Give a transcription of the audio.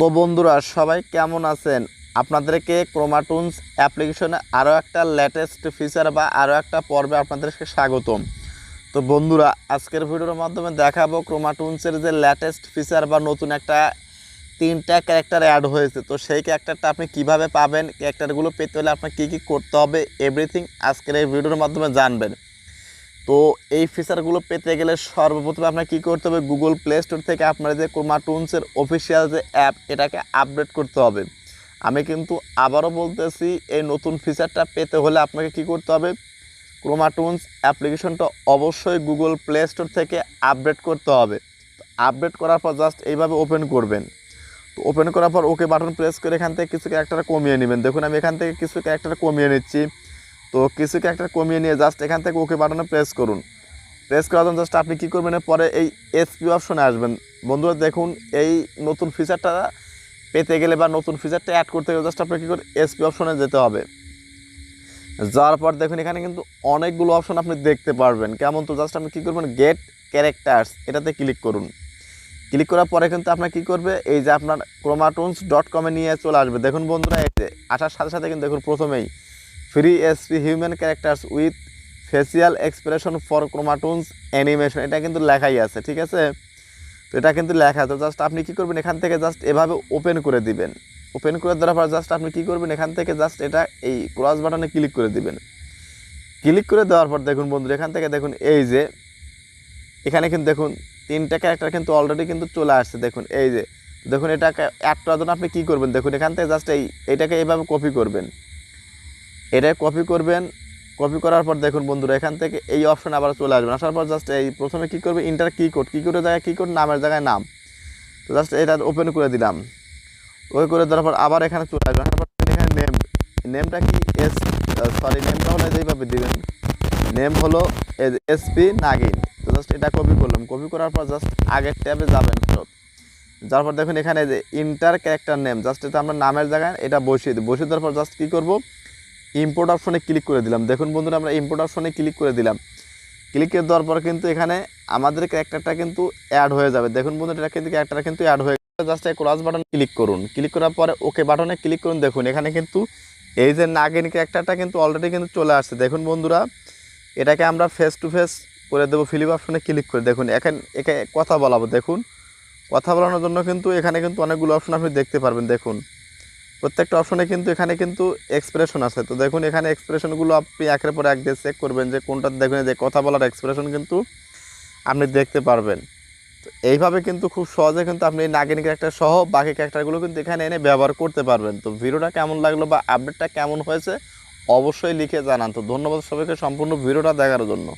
তো বন্ধুরা সবাই কেমন আছেন? আপনাদেরকে ক্রোমাটুনস অ্যাপ্লিকেশনে আরও একটা লেটেস্ট ফিচার বা আরও একটা পর্বে আপনাদেরকে স্বাগতম। তো বন্ধুরা আজকের ভিডিওর মাধ্যমে দেখাবো ক্রোমাটুনসের যে লেটেস্ট ফিচার বা নতুন একটা 3টা ক্যারেক্টার অ্যাড হয়েছে। তো সেই ক্যারেক্টারটা আপনি কিভাবে পাবেন, ক্যারেক্টারগুলো পেতে হলে আপনার কী কী করতে হবে, এভরিথিং আজকের এই ভিডিওর মাধ্যমে জানবেন। তো এই ফিচারগুলো পেতে গেলে সর্বপ্রথমে আপনার কী করতে হবে, গুগল প্লে স্টোর থেকে আপনার যে ক্রোমাটুনসের অফিসিয়াল যে অ্যাপ এটাকে আপডেট করতে হবে। আমি কিন্তু আবারও বলতেছি, এই নতুন ফিচারটা পেতে হলে আপনাকে কি করতে হবে, ক্রোমাটুনস অ্যাপ্লিকেশনটা অবশ্যই গুগল প্লে স্টোর থেকে আপডেট করতে হবে। আপডেট করার পর জাস্ট এইভাবে ওপেন করবেন। তো ওপেন করার পর ওকে বাটন প্রেস করে এখান থেকে কিছু ক্যারেক্টার কমিয়ে নেবেন। দেখুন আমি এখান থেকে কিছু ক্যারেক্টার কমিয়ে নিচ্ছি। তো কিছু ক্যারেক্টার কমিয়ে নিয়ে জাস্ট এখান থেকে ওকে বাটনে প্রেস করুন। প্রেস করার জন্য জাস্ট আপনি কী করবেন, পরে এই এসপি অপশনে আসবেন। বন্ধুরা দেখুন, এই নতুন ফিচারটা পেতে গেলে বা নতুন ফিচারটা অ্যাড করতে গেলে জাস্ট আপনি কী করে এসপি অপশনে যেতে হবে। যাওয়ার পর দেখুন এখানে কিন্তু অনেকগুলো অপশন আপনি দেখতে পারবেন। কেমন? তো জাস্ট আপনি কী করবেন, গেট ক্যারেক্টার্স এটাতে ক্লিক করুন। ক্লিক করার পরে কিন্তু আপনার কী করবে, এই যে আপনার ChromaToons.com নিয়ে চলে আসবে। দেখুন বন্ধুরা, এই যে আসার সাথে সাথে কিন্তু দেখুন প্রথমেই free SP human characters with facial expression for Chromatoons animation, এটা কিন্তু লেখাই আছে, ঠিক আছে? তো এটা কিন্তু লেখা। তো জাস্ট আপনি কী করবেন, এখান থেকে জাস্ট এভাবে ওপেন করে দিবেন। ওপেন করে দেওয়ার পর জাস্ট আপনি কী করবেন, এখান থেকে জাস্ট এটা এই ক্রস বাটনে ক্লিক করে দিবেন। ক্লিক করে দেওয়ার পর দেখুন বন্ধুরা, এখান থেকে দেখুন এই যে এখানে কিন্তু দেখুন 3টা ক্যারেক্টার কিন্তু অলরেডি কিন্তু চলে আসছে। দেখুন এই যে দেখুন, এটাকে অ্যাড করার জন্য আপনি কী করবেন, দেখুন এখান থেকে জাস্ট এইটাকে এইভাবে কপি করবেন। এটা কপি করবেন। কপি করার পর দেখুন বন্ধুরা, এখান থেকে এই অপশন আবার চলে আসবেন। আসার পর জাস্ট এই প্রথমে কী করবে, ইন্টার কিবোর্ডের জায়গায় কিবোর্ড, নামের জায়গায় নাম। তো জাস্ট এটা ওপেন করে দিলাম। ওই করে দেওয়ার পর আবার এখানে চলে আসবেন। আসার পর এখানে নেমটা কি নেমটা হলো যেইভাবে দিবেন, নেম হলো এসপি নাগিন। তো জাস্ট এটা কপি করলাম। কপি করার পর জাস্ট আগের ট্যাবে যাবেন। যাওয়ার পর দেখুন এখানে যে ইন্টার ক্যারেক্টার নেম, জাস্ট এটা আমরা নামের জায়গায় এটা বসিয়ে দিই। বসিয়ে দেওয়ার পর জাস্ট কী করবো, ইম্পোর্ট অপশনে ক্লিক করে দিলাম। দেখুন বন্ধুরা, আমরা ইম্পোর্ট অপশনে ক্লিক করে দিলাম। ক্লিক করে দেওয়ার পর কিন্তু এখানে আমাদের ক্যারেক্টারটা কিন্তু অ্যাড হয়ে যাবে। দেখুন বন্ধুরা, এটা কিন্তু ক্যারেক্টারটা কিন্তু অ্যাড হয়ে গেছে। জাস্ট এই ক্রস বাটন ক্লিক করুন। ক্লিক করার পরে ওকে বাটনে ক্লিক করুন। দেখুন এখানে কিন্তু এই যে নাগিন ক্যারেক্টারটা কিন্তু অলরেডি কিন্তু চলে আসছে। দেখুন বন্ধুরা, এটাকে আমরা ফেস টু ফেস করে দেবো। ফিলিপ অপশনে ক্লিক করে দেখুন একে কথা বলাবো। দেখুন কথা বলানোর জন্য কিন্তু এখানে কিন্তু অনেকগুলো অপশন আপনি দেখতে পারবেন। দেখুন প্রত্যেকটা অপশনে কিন্তু এখানে কিন্তু এক্সপ্রেশন আছে। তো দেখুন এখানে এক্সপ্রেশনগুলো আপনি একের পর এক দিয়ে চেক করবেন যে কোনটা, দেখুন যে কথা বলার এক্সপ্রেশন কিন্তু আপনি দেখতে পারবেন। তো এইভাবে কিন্তু খুব সহজে কিন্তু আপনি এই নাগিন ক্যারেক্টার সহ বাকি ক্যারেক্টারগুলো কিন্তু এখানে এনে ব্যবহার করতে পারবেন। তো ভিডিওটা কেমন লাগলো বা আপডেটটা কেমন হয়েছে অবশ্যই লিখে জানান। তো ধন্যবাদ সবাইকে সম্পূর্ণ ভিডিওটা দেখার জন্য।